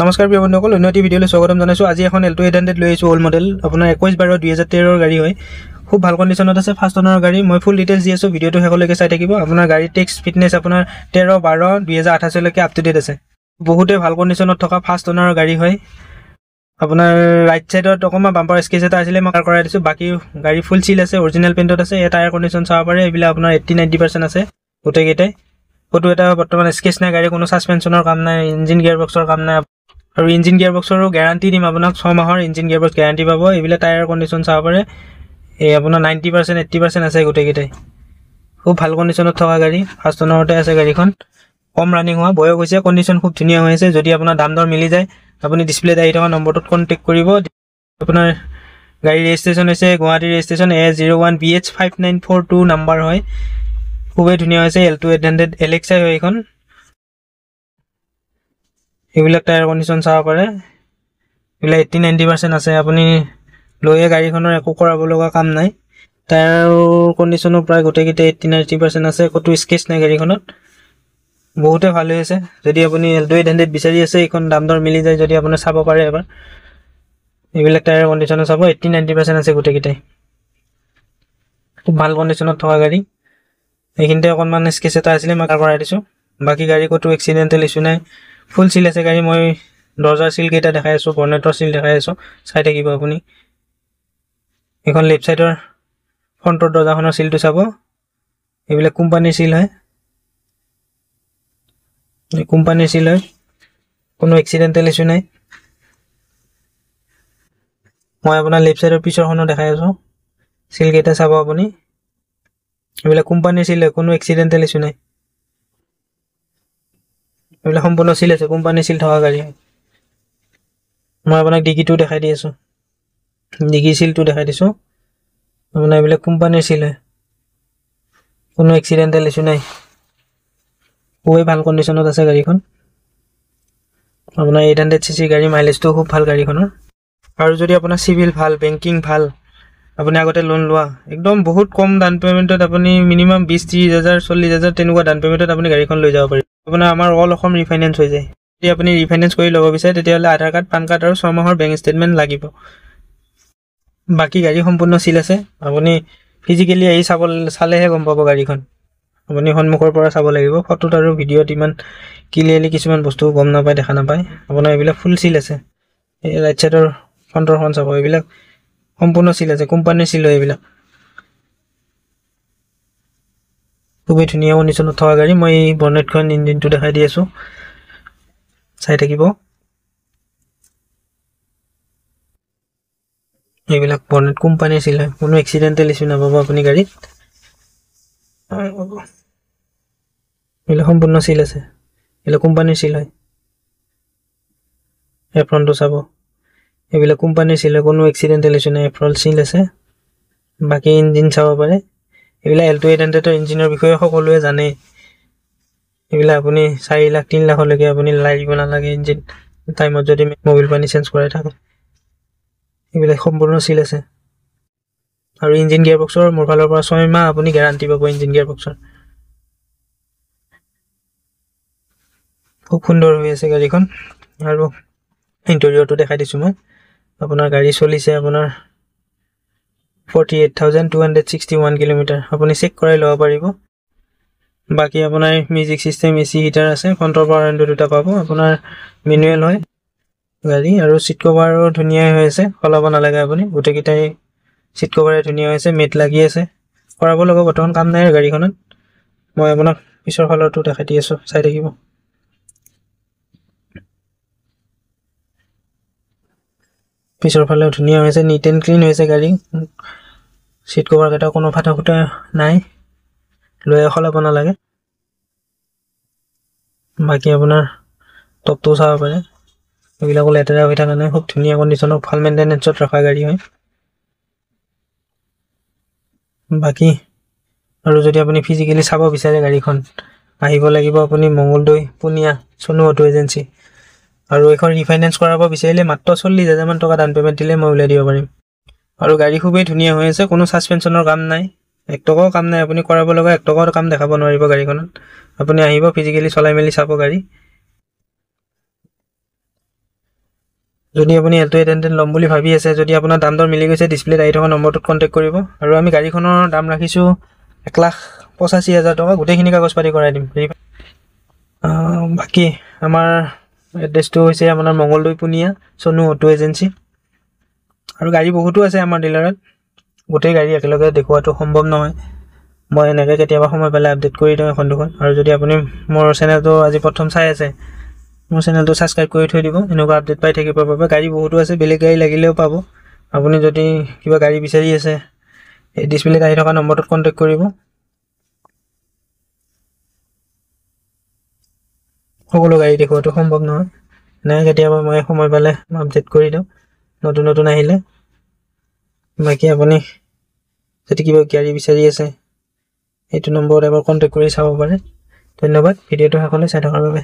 নমস্কাৰ প্ৰিয় বন্ধুসকল, উন্নতি ভিডিঅ'লৈ স্বাগতম জনাইছোঁ। আজি এখন Alto 800 লৈ আহিছোঁ। অল্ড মডেল, আপোনাৰ 21/12/2013 গাড়ী হয়। খুব ভাল কণ্ডিশ্যনত আছে, ফাৰ্ষ্ট অনাৰৰ গাড়ী। মই ফুল ডিটেইলছ দি আছোঁ, ভিডিঅ'টো শেষলৈকে চাই থাকিব। আপোনাৰ গাড়ীৰ টেক্স ফিটনেছ আপোনাৰ 13/12/2028 লৈকে আপ টু ডেট আছে। বহুতে ভাল কণ্ডিশ্যনত থকা ফাৰ্ষ্ট অনাৰৰ গাড়ী হয়। আপোনাৰ ৰাইট চাইডত অকণমান বাম্পাৰ স্কেচ এটা আছিলে, মই কাৰ কৰাই দিছোঁ। বাকী গাড়ী ফুল চিল আছে, অৰিজিনেল পেইণ্টত আছে। এই টায়াৰ কণ্ডিশ্যন চাব পাৰে, এইবিলাক আপোনাৰ 80-90% আছে গোটেইকেইটাই। ক'তো এটা বৰ্তমান স্কেচ নাই গাড়ী, কোনো ছাছপেনশ্যনৰ কাম নাই, ইঞ্জিন গিয়াৰ বক্সৰ কাম নাই। আৰু ইঞ্জিন গিয়াৰ বক্সৰো গেৰাণ্টি দিম আপোনাক, 6 মাহৰ ইঞ্জিন গিয়াৰ বক্স গেৰাণ্টি পাব। এইবিলাক টায়াৰ কণ্ডিশ্যন চাব পাৰে, এই আপোনাৰ 90%-80% আছে গোটেইকেইটাই। খুব ভাল কণ্ডিশ্যনত থকা গাড়ী, ফাৰ্ষ্ট অনাৰতে আছে গাড়ীখন। কম ৰানিং হোৱা, বয়স হৈছে, কণ্ডিশ্যন খুব ধুনীয়া হৈ আছে। যদি আপোনাৰ দাম দৰ মিলি যায়, আপুনি ডিছপ্লেত আহি থকা নম্বৰটোত কণ্টেক্ট কৰিব। আপোনাৰ গাড়ীৰ ৰেজিষ্ট্ৰেশ্যন হৈছে গুৱাহাটী ৰেজিষ্ট্ৰেশ্যন A01BH5942 নাম্বাৰ হয়। খুবেই ধুনীয়া হৈছে, Alto 800 LXI হয় এইখন। এইবিলাক টায়াৰ কণ্ডিশ্যন চাব পাৰে, এইবিলাক 80-90% আছে। আপুনি লৈয়ে গাড়ীখনৰ একো কৰাব লগা কাম নাই। টায়াৰ কণ্ডিশ্যনো প্ৰায় গোটেইকেইটা 80-90% আছে, ক'তো স্কেচ নাই গাড়ীখনত। বহুতে ভাল হৈ আছে। যদি আপুনি Alto 800 বিচাৰি আছে, এইখন দাম দৰ মিলি যায় যদি আপুনি চাব পাৰে এবাৰ। এইবিলাক টায়াৰ কণ্ডিশ্যনো চাব, 80-90% আছে গোটেইকেইটাই। খুব ভাল কণ্ডিশ্যনত থকা গাড়ী। এইখিনিতে অকণমান স্কেচ এটা আছিলে, মই কাৰ কৰাই দিছোঁ। বাকী গাড়ী ক'তো এক্সিডেণ্টেল ইছ্যু নাই, ফুল চিল আছে গাড়ী। মই দৰ্জাৰ চিল কেইটা দেখাই আছোঁ, বনেটৰ চিল দেখাই আছোঁ, চাই থাকিব আপুনি। এইখন লেফ্ট চাইডৰ ফ্ৰণ্টৰ দৰ্জাখনৰ চিলটো চাব, এইবিলাক কোম্পানীৰ চিল হয়, কোম্পানীৰ চিল হয়, কোনো এক্সিডেণ্টেল ইছ্যু নাই। মই আপোনাৰ লেফ্ট চাইডৰ পিছৰখনো দেখাই আছোঁ, চিল কেইটা চাব আপুনি। এইবিলাক কোম্পানীৰ চিল হয়, কোনো এক্সিডেণ্টেল ইছ্যু নাই। এইবিলাক সম্পূৰ্ণ চিল আছে, কোম্পানীৰ চিল থকা গাড়ী হয়। মই আপোনাক ডিকিটো দেখাই দি আছোঁ, ডিকি চিলটো দেখাই দিছোঁ। আপোনাৰ এইবিলাক কোম্পানীৰ চিল হয়, কোনো এক্সিডেণ্টেল ইছ্যু নাই। খুবেই ভাল কণ্ডিশ্যনত আছে গাড়ীখন। আপোনাৰ 800cc গাড়ী, মাইলেজটো খুব ভাল গাড়ীখনৰ। আৰু যদি আপোনাৰ চিভিল ভাল, বেংকিং ভাল, আপুনি আগতে লোন লোৱা, একদম বহুত কম ডাউন পে'মেণ্টত আপুনি মিনিমাম 20-30 হাজাৰ 40 হাজাৰ তেনেকুৱা ডাউন পে'মেণ্টত আপুনি গাড়ীখন লৈ যাব পাৰিব। আপোনাৰ আমাৰ অল অসম ৰিফাইনেন্স হৈ যায়। যদি আপুনি ৰিফাইনেন্স কৰি ল'ব বিচাৰে, তেতিয়াহ'লে আধাৰ কাৰ্ড, পান কাৰ্ড আৰু 6 মাহৰ বেংক ষ্টেটমেণ্ট লাগিব। বাকী গাড়ী সম্পূৰ্ণ চিল আছে, আপুনি ফিজিকেলি আহি চালেহে গম পাব গাড়ীখন। আপুনি সন্মুখৰ পৰা চাব লাগিব, ফটোত আৰু ভিডিঅ'ত ইমান ক্লিয়াৰলি কিছুমান বস্তু গম নাপায়, দেখা নাপায়। আপোনাৰ এইবিলাক ফুল চিল আছে। এই ৰাইট চাইডৰ ফ্ৰণ্টৰখন চাব, এইবিলাক সম্পূৰ্ণ চিল আছে, কোম্পানীৰ চিল হয় এইবিলাক। খুবেই ধুনীয়া কণ্ডিশ্যনত থকা গাড়ী। মই এই বনেটখন, ইঞ্জিনটো দেখাই দি আছোঁ, চাই থাকিব। এইবিলাক বনেট কোম্পানীৰ চিল হয়, কোনো এক্সিডেণ্টেল ইছ্যু নাপাব আপুনি গাড়ীত। এইবিলাক সম্পূৰ্ণ চিল আছে, এইবিলাক কোম্পানীৰ চিল হয়। এফ্ৰনটো চাব, এইবিলাক কোম্পানীৰ চিল হয়, কোনো এক্সিডেণ্টেল ইছ্যু নাই, এফ্ৰল চিল আছে। বাকী ইঞ্জিন চাব পাৰে, এইবিলাক Alto 800ৰ ইঞ্জিনৰ বিষয়ে সকলোৱে জানে। এইবিলাক আপুনি 4 লাখ 3 লাখলৈকে আপুনি লাগিব নালাগে ইঞ্জিন টাইমত, যদি মবিল পানী চেঞ্জ কৰাই থাকে। এইবিলাক সম্পূৰ্ণ চিল আছে। আৰু ইঞ্জিন গিয়াৰ বক্সৰ মোৰ ফালৰ পৰা 6 মাহ আপুনি গেৰাণ্টি পাব ইঞ্জিন গিয়াৰ বক্সৰ। খুব সুন্দৰ হৈ আছে গাড়ীখন। আৰু ইণ্টেৰিয়ৰটো দেখাই দিছোঁ মই। আপোনাৰ গাড়ী চলিছে আপোনাৰ 48,261 কিলোমিটাৰ, আপুনি চেক কৰাই ল'ব পাৰিব। বাকী আপোনাৰ মিউজিক চিষ্টেম, AC হিটাৰ আছে, ফ্ৰণ্টৰ পাৱাৰ উইণ্ডো দুটা পাব। আপোনাৰ মেনুৱেল হয় গাড়ী, আৰু চিট কভাৰো ধুনীয়া হৈ আছে, সলাব নালাগে আপুনি। গোটেইকেইটাই চিট কভাৰে ধুনীয়া হৈছে, মেট লাগি আছে, কৰাব লগা বৰ্তমান কাম নাই আৰু গাড়ীখনত। মই আপোনাক পিছৰ ফালৰটো দেখাই দি আছোঁ, চাই থাকিব। পিছৰ ফালেও ধুনীয়া হৈছে, নিট এণ্ড ক্লিন হৈছে গাড়ী। চিট কভাৰকেইটা কোনো ফাটা ফুটা নাই, লৈ সলাব নালাগে। বাকী আপোনাৰ টপটো চাব পাৰে, এইবিলাকো লেতেৰা হৈ থকা নাই, খুব ধুনীয়া কণ্ডিশ্যনত, ভাল মেইনটেনেঞ্চত ৰখা গাড়ী হয়। বাকী আৰু যদি আপুনি ফিজিকেলি চাব বিচাৰে গাড়ীখন, আহিব লাগিব আপুনি মঙলদৈ, পুনিয়া, চনু অটো এজেঞ্চি। আৰু এইখন ৰিফাইনেন্স কৰাব বিচাৰিলে মাত্ৰ 40,000 মান টকা ডাউন পে'মেণ্ট দিলে মই উলিয়াই দিব পাৰিম। আৰু গাড়ী খুবেই ধুনীয়া হৈ আছে, কোনো ছাছপেনশ্যনৰ কাম নাই, 1 টকাও কাম নাই। আপুনি কৰাব লগা 1 টকাৰ কাম দেখাব নোৱাৰিব গাড়ীখনত। আপুনি আহিব, ফিজিকেলি চলাই মেলি চাব গাড়ী। যদি আপুনি এল্টো 800 ল'ম বুলি ভাবি আছে, যদি আপোনাৰ দাম দৰ মিলি গৈছে, ডিছপ্লেত আহি থকা নম্বৰটোত কণ্টেক্ট কৰিব। আৰু আমি গাড়ীখনৰ দাম ৰাখিছোঁ 1,85,000 টকা, গোটেইখিনি কাগজ পাতি কৰাই দিম। বাকী আমাৰ এড্ৰেছটো হৈছে আপোনাৰ মংগলদৈ পুনিয়া, চনু অটো এজেঞ্চি। আৰু গাড়ী বহুতো আছে আমাৰ ডিলাৰত, গোটেই গাড়ী একেলগে দেখুওৱাটো সম্ভৱ নহয়। মই এনেকৈ কেতিয়াবা সময় পালে আপডেট কৰি দিওঁ এখন দুখন। আৰু যদি আপুনি মোৰ চেনেলটো আজি প্ৰথম চাই আছে, মোৰ চেনেলটো ছাবস্ক্ৰাইব কৰি থৈ দিব, এনেকুৱা আপডেট পাই থাকিব বাবে। গাড়ী বহুতো আছে, বেলেগ গাড়ী লাগিলেও পাব। আপুনি যদি কিবা গাড়ী বিচাৰি আছে, এই ডিছপ্লেত আহি থকা নম্বৰটোত কণ্টেক্ট কৰিব। সকলো গাড়ী দেখুওৱাটো সম্ভৱ নহয়, এনেকৈ কেতিয়াবা মই সময় পালে আপডেট কৰি দিওঁ নতুন নতুন আহিলে। বাকী আপুনি যদি কিবা গাড়ী বিচাৰি আছে, এইটো নম্বৰত এবাৰ কণ্টেক্ট কৰি চাব পাৰে। ধন্যবাদ ভিডিঅ'টো শেষলৈ চাই থকাৰ বাবে।